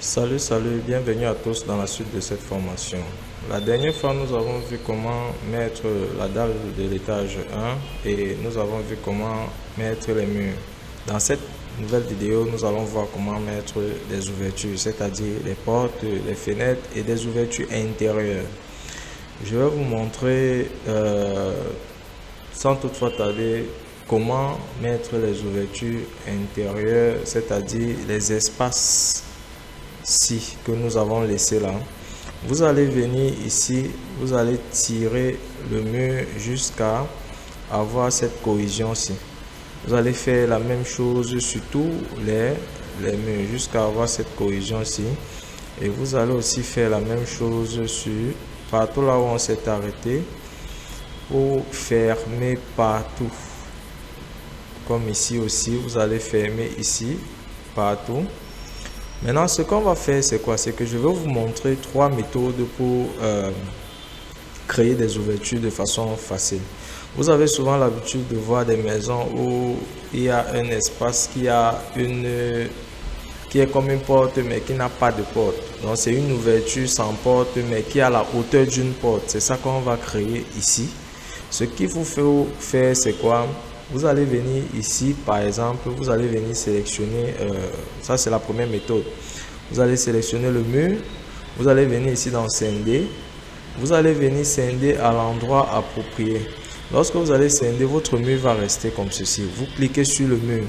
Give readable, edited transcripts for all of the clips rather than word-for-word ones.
Salut, bienvenue à tous dans la suite de cette formation. La dernière fois, nous avons vu comment mettre la dalle de l'étage 1 et nous avons vu comment mettre les murs. Dans cette nouvelle vidéo, nous allons voir comment mettre des ouvertures, c'est-à-dire les portes, les fenêtres et des ouvertures intérieures. Je vais vous montrer, sans toutefois tarder, comment mettre les ouvertures intérieures, c'est-à-dire les espaces que nous avons laissé là. Vous allez venir ici, vous allez tirer le mur jusqu'à avoir cette cohésion-ci. Vous allez faire la même chose sur tous les murs jusqu'à avoir cette cohésion-ci. Et vous allez aussi faire la même chose sur partout là où on s'est arrêté pour fermer partout. Comme ici aussi, vous allez fermer ici partout. Maintenant, ce qu'on va faire, c'est quoi? C'est que je vais vous montrer trois méthodes pour créer des ouvertures de façon facile. Vous avez souvent l'habitude de voir des maisons où il y a un espace qui est comme une porte, mais qui n'a pas de porte. Donc, c'est une ouverture sans porte, mais qui a la hauteur d'une porte. C'est ça qu'on va créer ici. Ce qu'il faut faire, c'est quoi? Vous allez venir ici, par exemple, vous allez venir sélectionner, ça c'est la première méthode. Vous allez sélectionner le mur, vous allez venir ici dans scinder, vous allez venir scinder à l'endroit approprié. Lorsque vous allez scinder, votre mur va rester comme ceci. Vous cliquez sur le mur,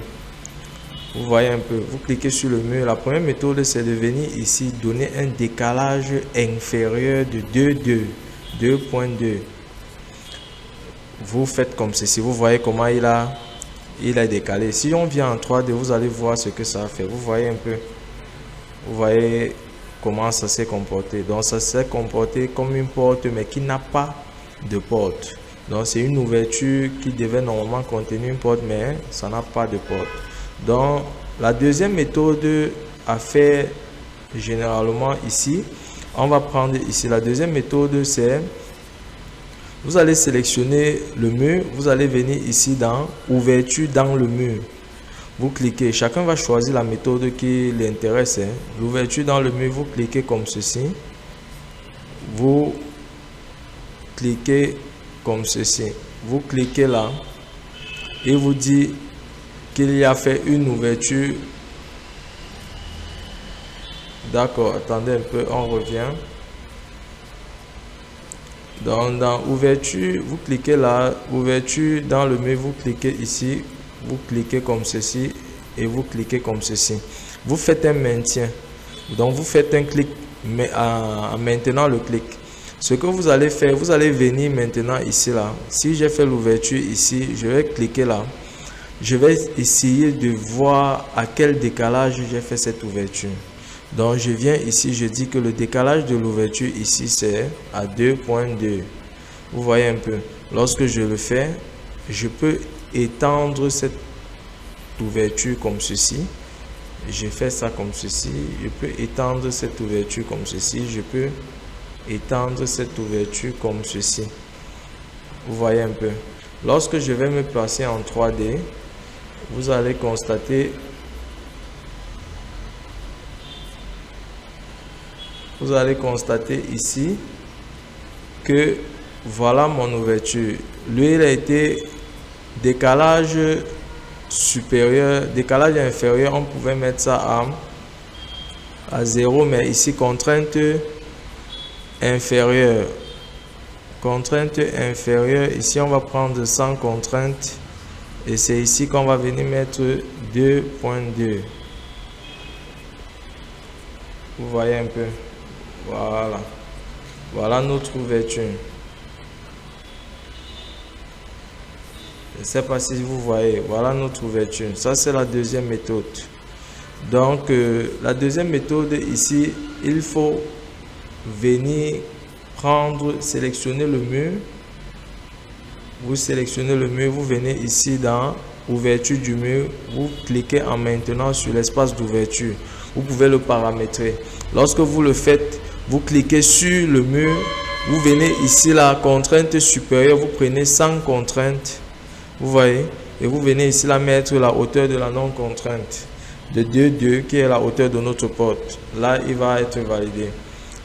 vous voyez un peu, vous cliquez sur le mur. La première méthode, c'est de venir ici donner un décalage inférieur de 2.2. Vous faites comme ceci, vous voyez comment il est décalé. Si on vient en 3D, vous allez voir ce que ça fait. Vous voyez un peu, vous voyez comment ça s'est comporté. Donc ça s'est comporté comme une porte, mais qui n'a pas de porte. Donc c'est une ouverture qui devait normalement contenir une porte, mais ça n'a pas de porte. Donc la deuxième méthode à faire généralement ici, on va prendre ici. La deuxième méthode, c'est vous allez sélectionner le mur, vous allez venir ici dans ouverture dans le mur. Vous cliquez, chacun va choisir la méthode qui l'intéresse. L'ouverture dans le mur, vous cliquez comme ceci. Vous cliquez comme ceci. Vous cliquez là et vous dit qu'il y a fait une ouverture. D'accord, attendez un peu, on revient. Donc, dans ouverture, vous cliquez là, ouverture dans le mur, vous cliquez ici, vous cliquez comme ceci et vous cliquez comme ceci. Vous faites un maintien. Donc, vous faites un clic, mais en maintenant le clic. Ce que vous allez faire, vous allez venir maintenant ici là. Si j'ai fait l'ouverture ici, je vais cliquer là. Je vais essayer de voir à quel décalage j'ai fait cette ouverture. Donc je viens ici, je dis que le décalage de l'ouverture ici c'est à 2.2. Vous voyez un peu. Lorsque je le fais, je peux étendre cette ouverture comme ceci. Je fais ça comme ceci. Je peux étendre cette ouverture comme ceci. Je peux étendre cette ouverture comme ceci. Vous voyez un peu. Lorsque je vais me placer en 3D, vous allez constater ici que voilà mon ouverture. Lui, il a été décalage supérieur, décalage inférieur, on pouvait mettre ça à 0, mais ici contrainte inférieure. Contrainte inférieure, ici on va prendre sans contrainte et c'est ici qu'on va venir mettre 2.2. Vous voyez un peu. Voilà notre ouverture. Je ne sais pas si vous voyez. Voilà notre ouverture. Ça c'est la deuxième méthode. Donc la deuxième méthode ici, il faut venir sélectionner le mur. Vous sélectionnez le mur, vous venez ici dans ouverture du mur, vous cliquez en maintenant sur l'espace d'ouverture. Vous pouvez le paramétrer. Lorsque vous le faites, vous cliquez sur le mur, vous venez ici la contrainte supérieure, vous prenez sans contrainte, vous voyez, et vous venez ici la mettre la hauteur de la non contrainte. de 2,2 qui est la hauteur de notre porte. Là, il va être validé.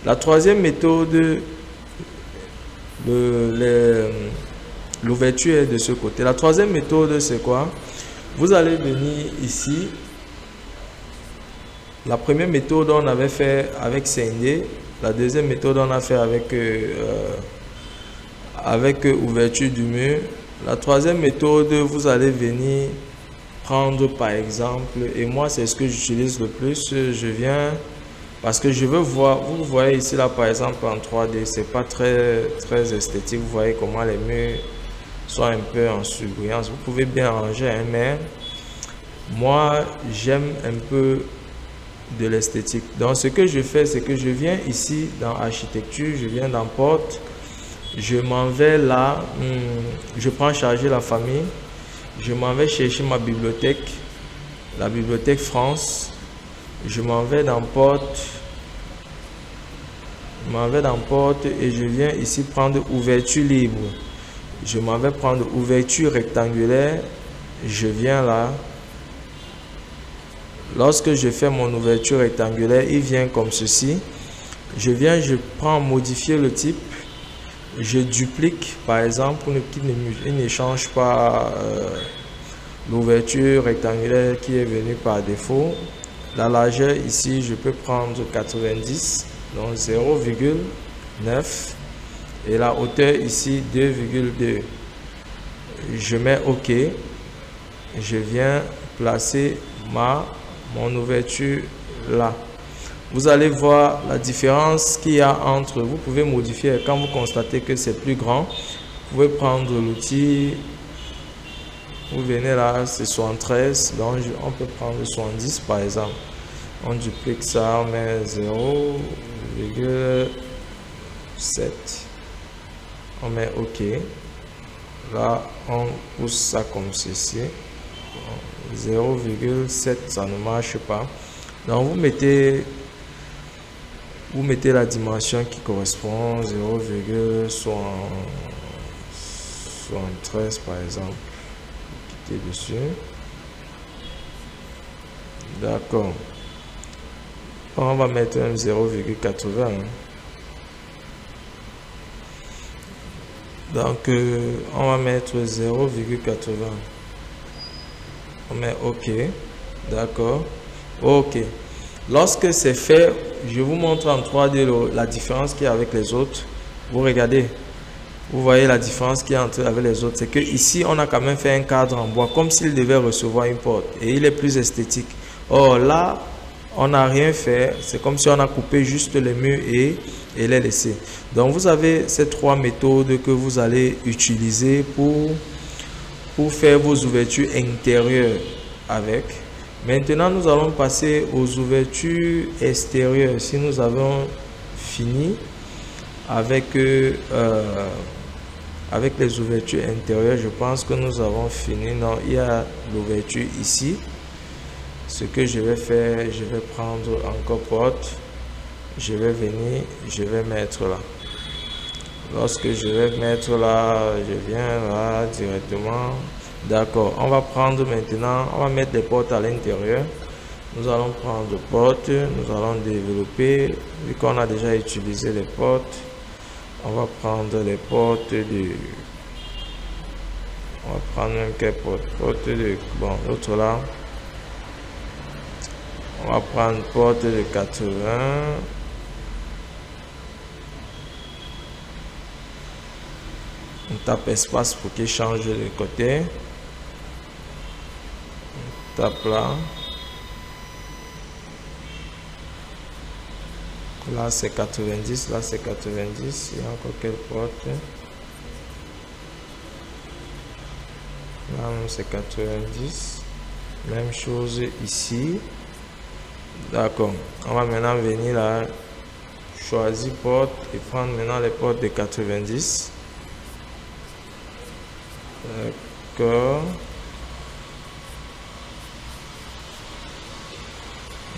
La troisième méthode, l'ouverture est de ce côté. La troisième méthode, c'est quoi? Vous allez venir ici. La première méthode, on avait fait avec scindé. La deuxième méthode, on a fait avec ouverture du mur. La troisième méthode, vous allez venir prendre par exemple, et moi c'est ce que j'utilise le plus, je viens parce que je veux voir, vous voyez ici là par exemple en 3D, c'est pas très esthétique, vous voyez comment les murs sont un peu en surbrillance, vous pouvez bien ranger, hein, mais moi j'aime un peu de l'esthétique. Donc ce que je fais, c'est que je viens ici dans architecture, je viens dans porte, je m'en vais là, je prends charger la famille, je m'en vais chercher ma bibliothèque, la bibliothèque France, je m'en vais dans porte, et je viens ici prendre ouverture libre, je m'en vais prendre ouverture rectangulaire, je viens là. Lorsque je fais mon ouverture rectangulaire, il vient comme ceci. Je viens, je prends modifier le type. Je duplique, par exemple, pour qu'il ne change pas l'ouverture rectangulaire qui est venue par défaut. La largeur ici, je peux prendre 90, donc 0,9. Et la hauteur ici, 2,2. Je mets OK. Je viens placer mon ouverture là. Vous allez voir la différence qu'il y a entre, vous pouvez modifier quand vous constatez que c'est plus grand, vous pouvez prendre l'outil, vous venez là, c'est 73, donc on peut prendre 70 par exemple, on duplique ça, on met 0,7, on met OK, là on pousse ça comme ceci, 0,7 ça ne marche pas, donc vous mettez la dimension qui correspond, 0,73 par exemple. Cliquez dessus. D'accord. On va mettre un 0,80. Donc, on va mettre 0,80. On met OK. D'accord. OK. Lorsque c'est fait, je vous montre en 3D la différence qu'il y a avec les autres. Vous regardez, vous voyez la différence qu'il y a avec les autres. C'est que ici, on a quand même fait un cadre en bois, comme s'il devait recevoir une porte. Et il est plus esthétique. Or là, on n'a rien fait. C'est comme si on a coupé juste les murs et les laissé. Donc, vous avez ces trois méthodes que vous allez utiliser pour faire vos ouvertures intérieures avec. Maintenant, nous allons passer aux ouvertures extérieures. Si nous avons fini avec les ouvertures intérieures, je pense que nous avons fini. Non, il y a l'ouverture ici. Ce que je vais faire, je vais prendre encore porte. Je vais venir, je vais mettre là. Lorsque je vais mettre là, je viens là directement. D'accord, on va prendre maintenant, on va mettre des portes à l'intérieur. Nous allons prendre portes, nous allons développer. Vu qu'on a déjà utilisé les portes, on va prendre les portes de... On va prendre même quelle porte? Porte de... Bon, l'autre là. On va prendre porte de 80. On tape espace pour qu'il change de côté. On tape là. Là c'est 90, là c'est 90. Il y a encore quelle porte? Là c'est 90. Même chose ici. D'accord. On va maintenant venir là. Choisir porte et prendre maintenant les portes de 90. D'accord.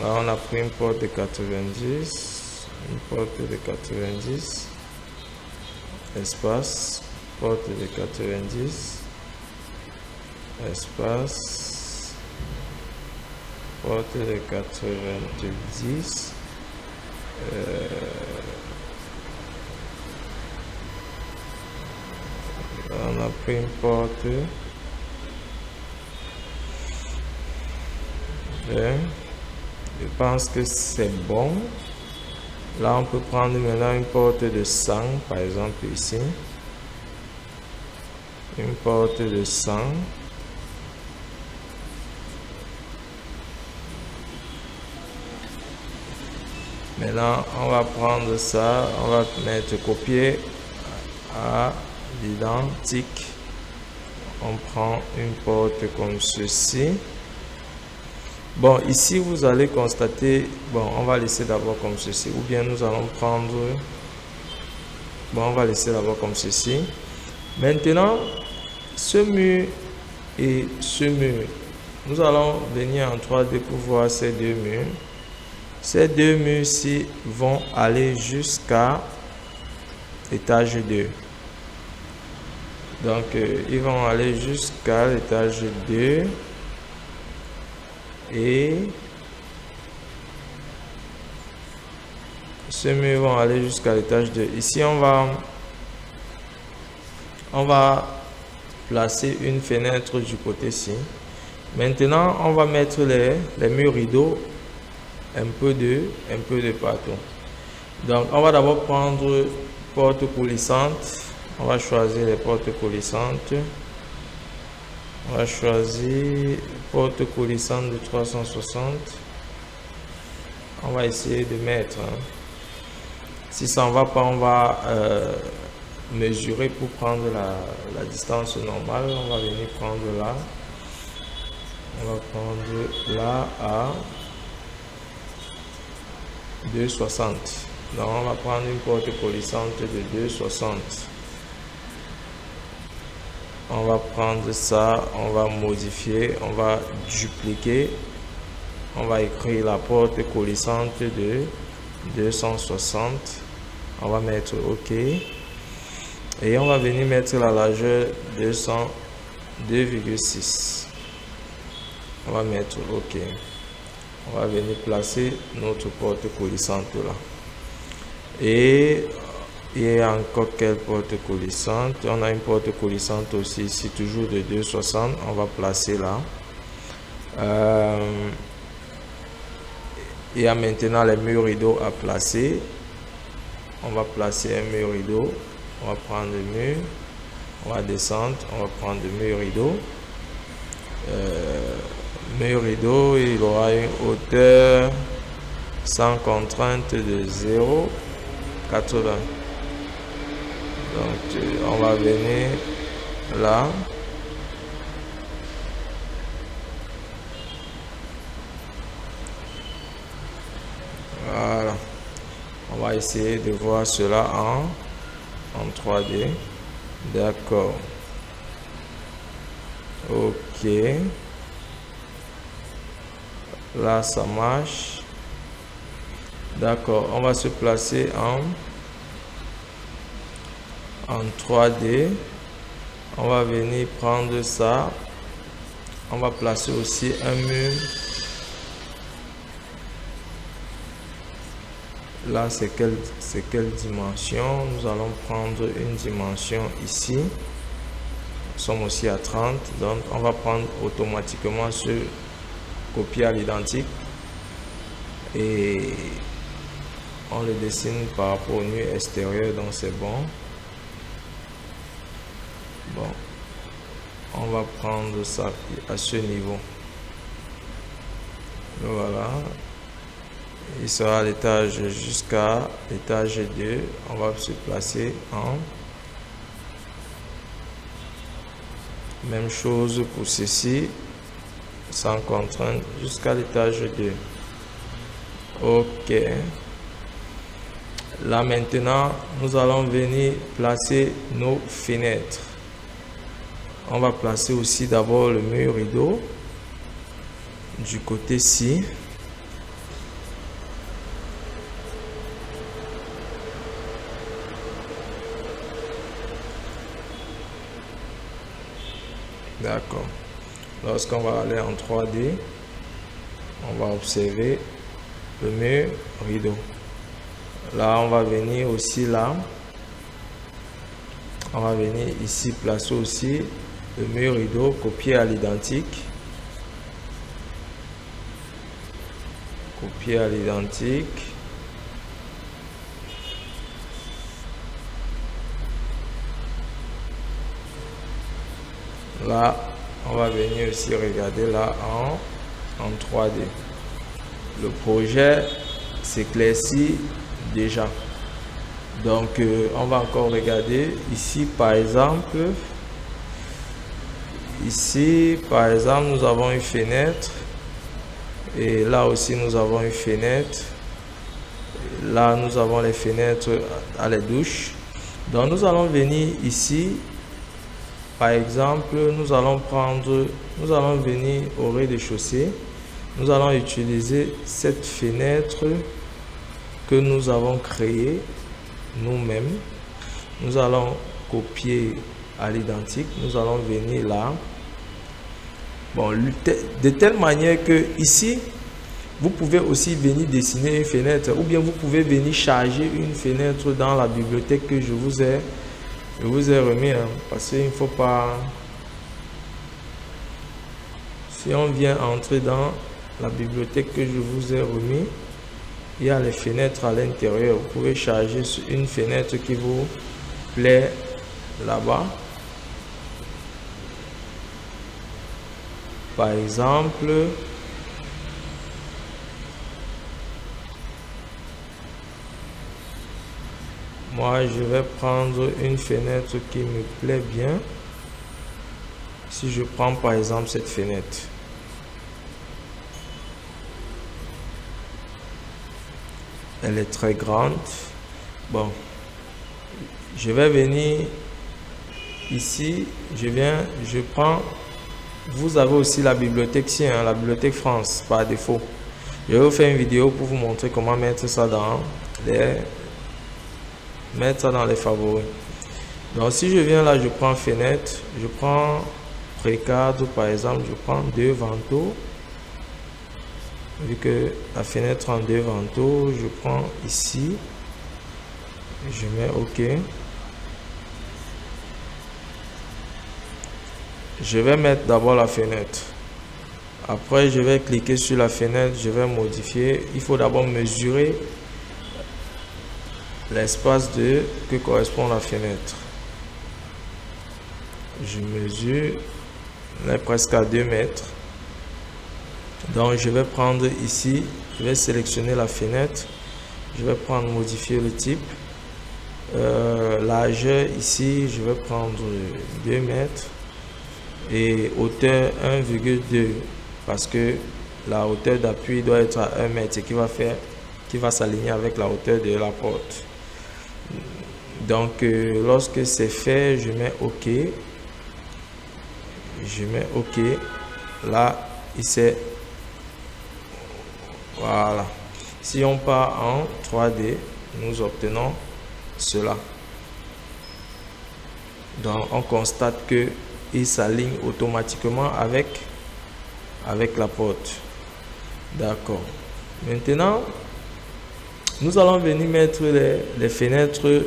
Là, on a pris une porte de 90. Une porte de 90. Espace. Porte de 90. Espace. porte de 90. On a pris une porte. Je pense que c'est bon. Là, on peut prendre maintenant une porte de 100, par exemple ici. Une porte de 100. Maintenant, on va prendre ça, on va mettre copier à l'identique. On prend une porte comme ceci. Bon, ici, vous allez constater, bon, on va laisser d'abord comme ceci, ou bien nous allons prendre, bon, on va laisser d'abord comme ceci. Maintenant, ce mur et ce mur, nous allons venir en 3D pour voir ces deux murs. Ces deux murs-ci vont aller jusqu'à l'étage 2. Donc, ils vont aller jusqu'à l'étage 2. Et ce mur vont aller jusqu'à l'étage 2. Ici, on va placer une fenêtre du côté-ci. Maintenant, on va mettre les murs rideaux un peu de partout. Donc, on va d'abord prendre porte coulissante. On va choisir les portes coulissantes. On va choisir porte coulissante de 360. On va essayer de mettre. Si ça ne va pas, on va mesurer pour prendre la distance normale. On va venir prendre là. On va prendre là à 2,60. Donc, on va prendre une porte coulissante de 2,60. On va prendre ça, on va modifier, on va dupliquer. On va écrire la porte coulissante de 260. On va mettre OK. Et on va venir mettre la largeur 2,6. On va mettre OK. On va venir placer notre porte coulissante là. Et il y a encore quelle porte coulissante? On a une porte coulissante aussi ici, toujours de 2,60. On va placer là. Il y a maintenant les murs rideaux à placer. On va placer un mur rideau. On va prendre le mur. On va descendre. On va prendre le mur rideau. Mur rideau, il aura une hauteur sans contrainte de 0,80. Donc, on va venir là. Voilà. On va essayer de voir cela en 3D. D'accord. OK. Là, ça marche. D'accord. On va se placer en 3D. On va venir prendre ça. On va placer aussi un mur. Là, c'est quelle dimension? Nous allons prendre une dimension ici. Nous sommes aussi à 30. Donc, on va prendre automatiquement ce copier à l'identique. Et on le dessine par rapport au mur extérieur. Donc, c'est bon. Bon. On va prendre ça à ce niveau. Voilà. Il sera à l'étage jusqu'à l'étage 2. On va se placer en même chose pour ceci, sans contrainte, jusqu'à l'étage 2. OK. Là maintenant, nous allons venir placer nos fenêtres. On va placer aussi d'abord le mur rideau du côté-ci. D'accord. Lorsqu'on va aller en 3D, On va observer le mur rideau. Là, on va venir aussi là. On va venir ici placer aussi le mur rideau, copier à l'identique. Copier à l'identique. Là, on va venir aussi regarder là en 3D. Le projet s'éclaircit déjà. Donc, on va encore regarder ici, par exemple. Ici, par exemple, nous avons une fenêtre. Et là aussi, nous avons une fenêtre. Là, nous avons les fenêtres à la douche. Donc, nous allons venir ici. Par exemple, nous allons venir au rez-de-chaussée. Nous allons utiliser cette fenêtre que nous avons créée nous-mêmes. Nous allons copier à l'identique. Nous allons venir là. Bon, de telle manière que ici, vous pouvez aussi venir dessiner une fenêtre ou bien vous pouvez venir charger une fenêtre dans la bibliothèque que je vous ai remis, hein, parce qu'il ne faut pas, si on vient entrer dans la bibliothèque que je vous ai remis, il y a les fenêtres à l'intérieur. Vous pouvez charger une fenêtre qui vous plaît là-bas. Par exemple, moi, je vais prendre une fenêtre qui me plaît bien. Si je prends par exemple cette fenêtre. Elle est très grande. Bon, je vais venir ici. Je prends. Vous avez aussi la bibliothèque ici, hein, la bibliothèque France par défaut. Je vais vous faire une vidéo pour vous montrer comment mettre ça dans les favoris. Donc si je viens là, je prends fenêtre, je prends précadre par exemple, je prends 2 vantaux. Vu que la fenêtre en 2 vantaux, je prends ici, je mets OK. Je vais mettre d'abord la fenêtre. Après, je vais cliquer sur la fenêtre, je vais modifier. Il faut d'abord mesurer l'espace que correspond la fenêtre. Je mesure, on est presque à 2 mètres. Donc, je vais prendre ici, je vais sélectionner la fenêtre. Je vais prendre modifier le type. Largeur ici, je vais prendre 2 mètres. Et hauteur 1,2 parce que la hauteur d'appui doit être à 1 mètre, ce qui va s'aligner avec la hauteur de la porte. Donc lorsque c'est fait, je mets OK. Je mets OK. Là, ici, voilà. Si on part en 3D, nous obtenons cela. Donc on constate que il s'aligne automatiquement avec la porte. D'accord. Maintenant, nous allons venir mettre les fenêtres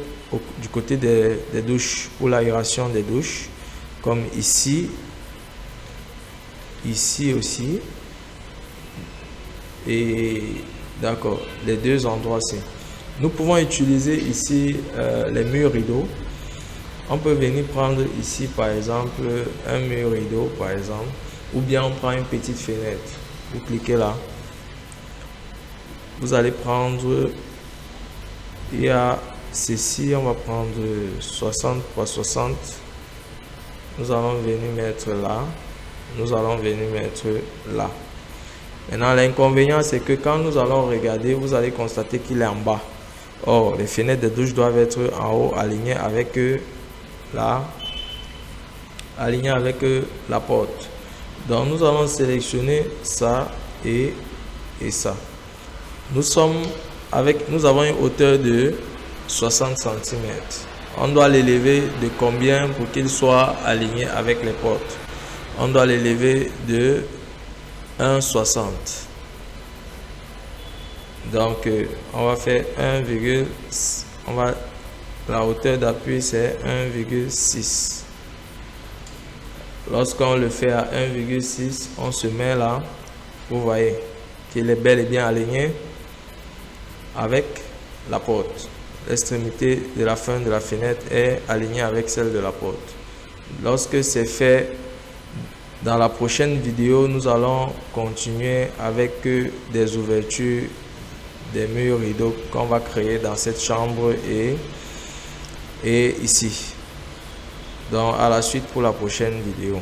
du côté des douches pour l'aération des douches, comme ici aussi, et d'accord, les 2 endroits-ci. Nous pouvons utiliser ici les murs rideaux. On peut venir prendre ici par exemple un mur rideau par exemple, ou bien on prend une petite fenêtre. Vous cliquez là, vous allez prendre, il y a ceci, on va prendre 60 par 60. Nous allons venir mettre là, nous allons venir mettre là. Maintenant l'inconvénient c'est que quand nous allons regarder, vous allez constater qu'il est en bas. Or les fenêtres de douche doivent être en haut, alignées avec la porte. Donc nous allons sélectionner ça et ça. Nous avons une hauteur de 60 cm. On doit l'élever de combien pour qu'il soit aligné avec les portes? On doit l'élever de 1,60. Donc on va faire 1, la hauteur d'appui c'est 1,6. Lorsqu'on le fait à 1,6, on se met là. Vous voyez qu'il est bel et bien aligné avec la porte. L'extrémité de la fin de la fenêtre est alignée avec celle de la porte. Lorsque c'est fait, dans la prochaine vidéo, nous allons continuer avec des ouvertures, des murs rideaux qu'on va créer dans cette chambre et ici. Donc à la suite pour la prochaine vidéo.